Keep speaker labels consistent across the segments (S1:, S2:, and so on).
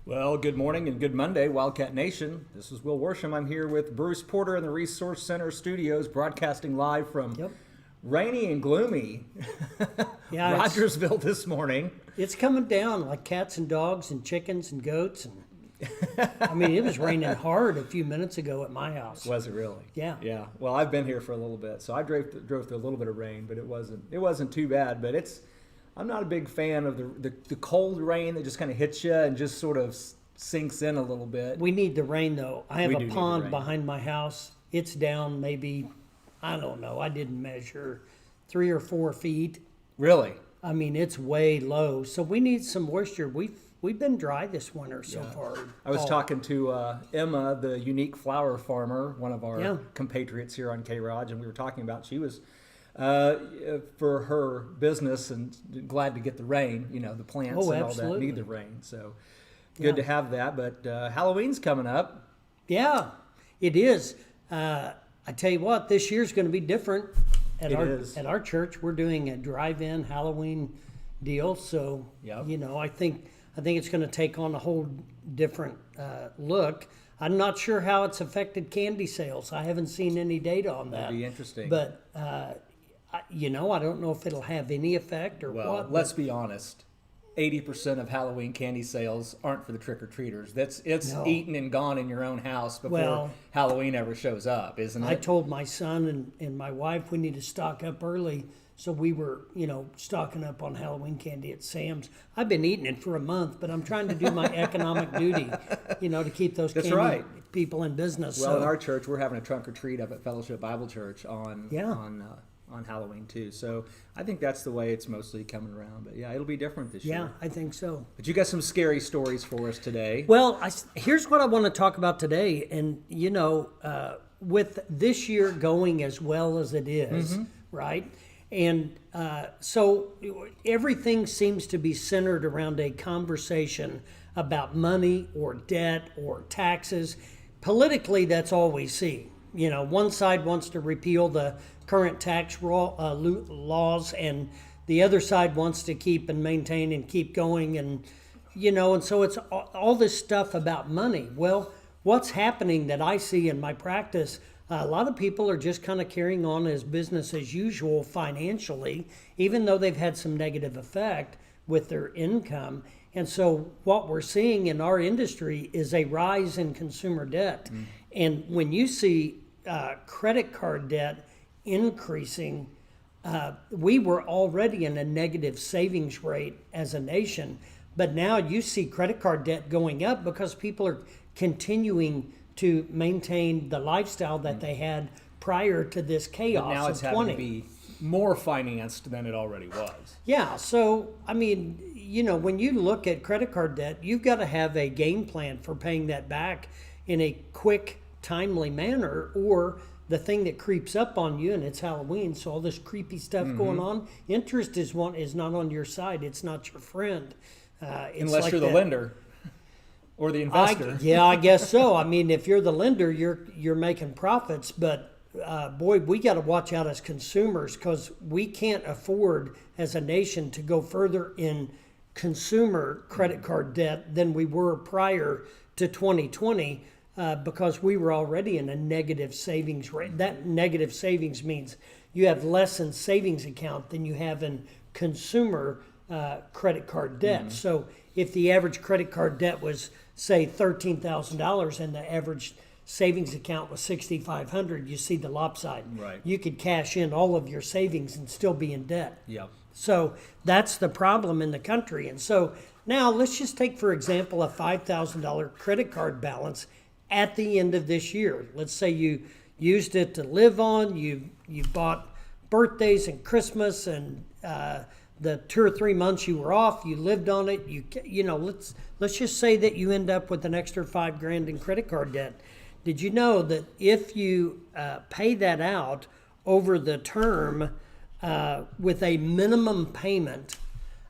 S1: Well, good morning and good Monday, Wildcat Nation. This is Will Worsham. I'm here with Bruce Porter in the Resource Center studios, broadcasting live from rainy and gloomy Rogersville this morning.
S2: It's coming down like cats and dogs and chickens and goats. And I mean, it was raining hard a few minutes ago at my house.
S1: Was it really?
S2: Yeah.
S1: Yeah. Well, I've been here for a little bit, so I drove through a little bit of rain, but it wasn't too bad. But I'm not a big fan of the cold rain that just kind of hits you and just sort of sinks in a little bit.
S2: We need the rain, though. I have a pond behind my house. It's down maybe, I don't know, I didn't measure, 3 or 4 feet.
S1: Really?
S2: I mean, it's way low. So we need some moisture. We've been dry this winter so far.
S1: I was talking to Emma, the unique flower farmer, one of our compatriots here on K-ROG, and we were talking about she was for her business and glad to get the rain, the plants and all that need the rain. So good to have that. But Halloween's coming up. Yeah,
S2: it is. I tell you what, this year's going to be different at our church. We're doing a drive-in Halloween deal. So, I think it's going to take on a whole different look. I'm not sure how it's affected candy sales. I haven't seen any data on that.
S1: That'd be interesting.
S2: But I don't know if it'll have any effect or what.
S1: Well, let's be honest. 80% of Halloween candy sales aren't for the trick-or-treaters. It's eaten and gone in your own house before Halloween ever shows up, isn't it?
S2: I told my son and my wife we need to stock up early. So we were, stocking up on Halloween candy at Sam's. I've been eating it for a month, but I'm trying to do my economic duty, to keep those candy people in business.
S1: Well, in our church, we're having a trunk or treat up at Fellowship Bible Church on Halloween too. So I think that's the way it's mostly coming around. But it'll be different this year.
S2: Yeah, I think so.
S1: But you got some scary stories for us today.
S2: Well, here's what I want to talk about today. And, with this year going as well as it is, right? And so everything seems to be centered around a conversation about money or debt or taxes. Politically, that's all we see. One side wants to repeal the current tax laws, and the other side wants to keep and maintain and keep going. And so it's all this stuff about money. Well, what's happening that I see in my practice, a lot of people are just kind of carrying on as business as usual financially, even though they've had some negative effect with their income. And so what we're seeing in our industry is a rise in consumer debt. And when you see credit card debt increasing, we were already in a negative savings rate as a nation. But now you see credit card debt going up because people are continuing to maintain the lifestyle that they had prior to this chaos.
S1: But now it's having to be more financed than it already was.
S2: Yeah, so, I mean, when you look at credit card debt, you've got to have a game plan for paying that back in a quick, timely manner, or the thing that creeps up on you, and it's Halloween, so all this creepy stuff going on, interest is not on your side. It's not your friend.
S1: Unless you're the lender. Or the investor.
S2: I guess so. I mean, if you're the lender, you're making profits. But boy, we got to watch out as consumers, because we can't afford as a nation to go further in consumer credit card debt than we were prior to 2020, because we were already in a negative savings rate. That negative savings means you have less in savings account than you have in consumer credit card debt. So if the average credit card debt was, say, $13,000 and the average savings account was $6,500, you see the lopside.
S1: Right.
S2: You could cash in all of your savings and still be in debt.
S1: Yep.
S2: So that's the problem in the country. And so now let's just take, for example, a $5,000 credit card balance at the end of this year. Let's say you used it to live on, you bought birthdays and Christmas and the 2 or 3 months you were off, you lived on it. Let's just say that you end up with an extra $5,000 in credit card debt. Did you know that if you pay that out over the term with a minimum payment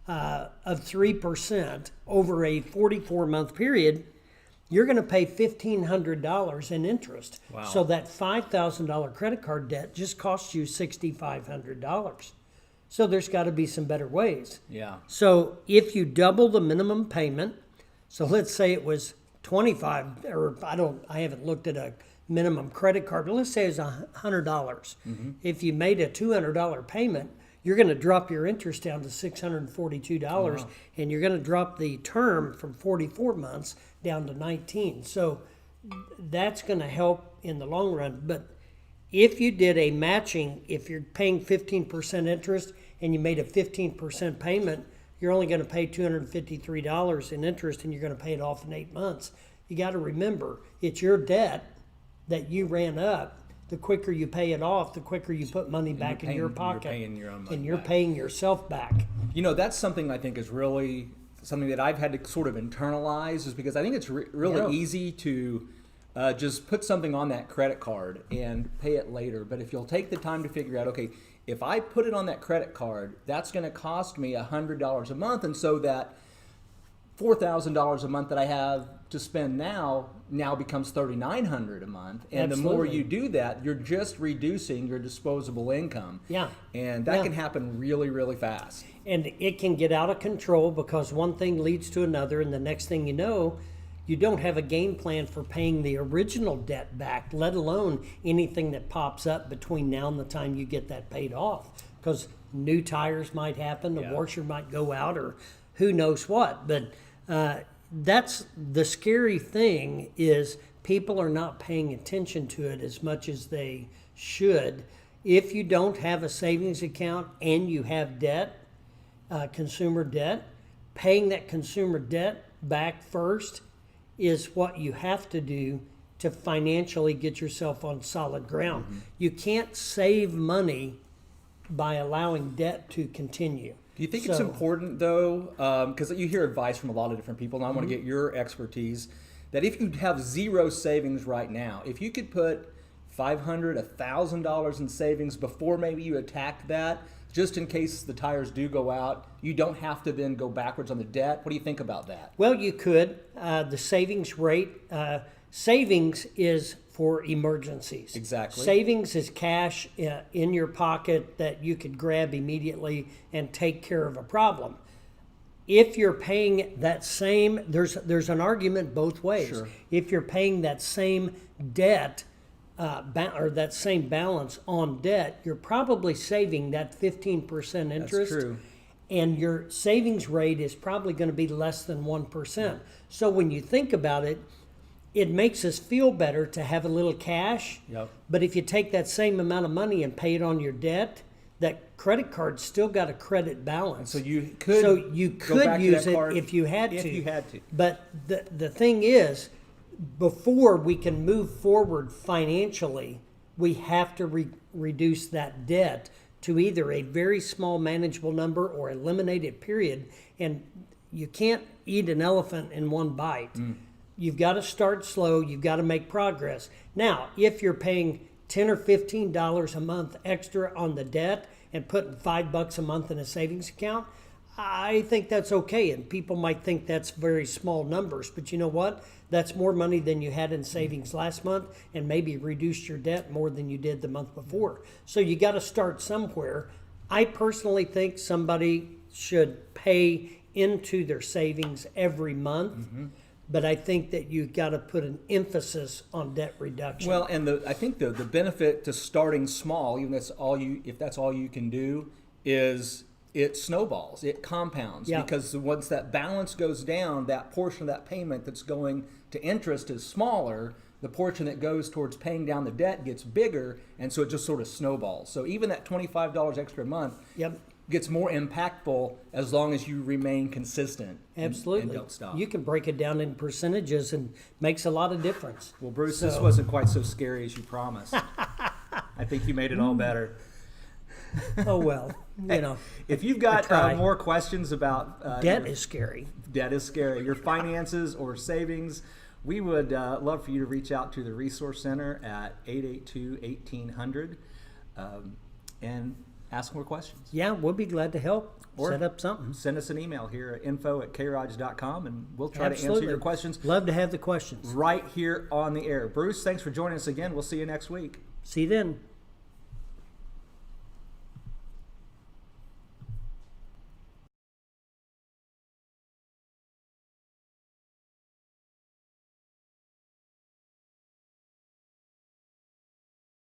S2: of 3% over a 44-month period, you're going to pay $1,500 in interest.
S1: Wow.
S2: So that $5,000 credit card debt just costs you $6,500. So there's got to be some better ways.
S1: Yeah.
S2: So if you double the minimum payment, So let's say it was 25, or I haven't looked at a minimum credit card, but let's say it's $100. If you made a $200 payment, you're going to drop your interest down to $642,
S1: Wow.
S2: and you're going to drop the term from 44 months down to 19. So that's going to help in the long run. But if you did a matching, if you're paying 15% interest and you made a 15% payment, you're only going to pay $253 in interest, and you're going to pay it off in 8 months. You got to remember, it's your debt that you ran up. The quicker you pay it off, the quicker you put money back in your pocket.
S1: You're paying your own money
S2: and you're
S1: back.
S2: paying yourself back.
S1: You know, that's something I think is really something that I've had to sort of internalize, is because I think it's really easy to just put something on that credit card and pay it later. But if you'll take the time to figure out, okay, if I put it on that credit card, that's going to cost me $100 a month. And so that $4,000 a month that I have to spend now becomes $3,900 a month. And the more you do that, you're just reducing your disposable income.
S2: Yeah.
S1: And that can happen really, really fast.
S2: And it can get out of control because one thing leads to another, and the next thing you know, you don't have a game plan for paying the original debt back, let alone anything that pops up between now and the time you get that paid off. Because new tires might happen, the washer might go out, or who knows what. But that's the scary thing, is people are not paying attention to it as much as they should. If you don't have a savings account and you have debt, consumer debt, paying that consumer debt back first is what you have to do to financially get yourself on solid ground. You can't save money by allowing debt to continue.
S1: Do you think it's important, though, because you hear advice from a lot of different people, and I want to get your expertise, that if you have zero savings right now, if you could put $500, $1,000 in savings before maybe you attack that, just in case the tires do go out, you don't have to then go backwards on the debt. What do you think about that?
S2: Well, you could. The savings rate, savings is for emergencies.
S1: Exactly.
S2: Savings is cash in your pocket that you could grab immediately and take care of a problem. If you're paying that same, there's an argument both ways.
S1: Sure.
S2: If you're paying that same debt, or that same balance on debt, you're probably saving that 15% interest.
S1: That's true.
S2: And your savings rate is probably going to be less than 1%. So when you think about it, it makes us feel better to have a little cash.
S1: Yep.
S2: But if you take that same amount of money and pay it on your debt, that credit card's still got a credit balance.
S1: So you could
S2: use it if you had to. But the thing is, before we can move forward financially, we have to reduce that debt to either a very small manageable number or eliminate it, period. And you can't eat an elephant in one bite. You've got to start slow. You've got to make progress. Now, if you're paying $10 or $15 a month extra on the debt and putting $5 a month in a savings account, I think that's okay. And people might think that's very small numbers, but you know what? That's more money than you had in savings last month, and maybe reduced your debt more than you did the month before. So you got to start somewhere. I personally think somebody should pay into their savings every month. But I think that you've got to put an emphasis on debt reduction.
S1: Well, and I think the benefit to starting small, even if that's all you can do, is it snowballs, it compounds.
S2: Yeah.
S1: Because once that balance goes down, that portion of that payment that's going to interest is smaller. The portion that goes towards paying down the debt gets bigger, and so it just sort of snowballs. So even that $25 extra a month gets more impactful as long as you remain consistent.
S2: Absolutely.
S1: And don't stop.
S2: You can break it down in percentages and makes a lot of difference.
S1: Well, Bruce, this wasn't quite so scary as you promised. I think you made it all better.
S2: Oh, well, you know.
S1: If you've got more questions about
S2: debt is scary.
S1: Debt is scary. Your finances or savings, we would love for you to reach out to the Resource Center at 882-1800 and ask more questions.
S2: Yeah, we'll be glad to help
S1: Or
S2: set up something.
S1: Send us an email here at info@krog.com, and we'll try to answer your questions
S2: Love to have the questions.
S1: right here on the air. Bruce, thanks for joining us again. We'll see you next week.
S2: See you then.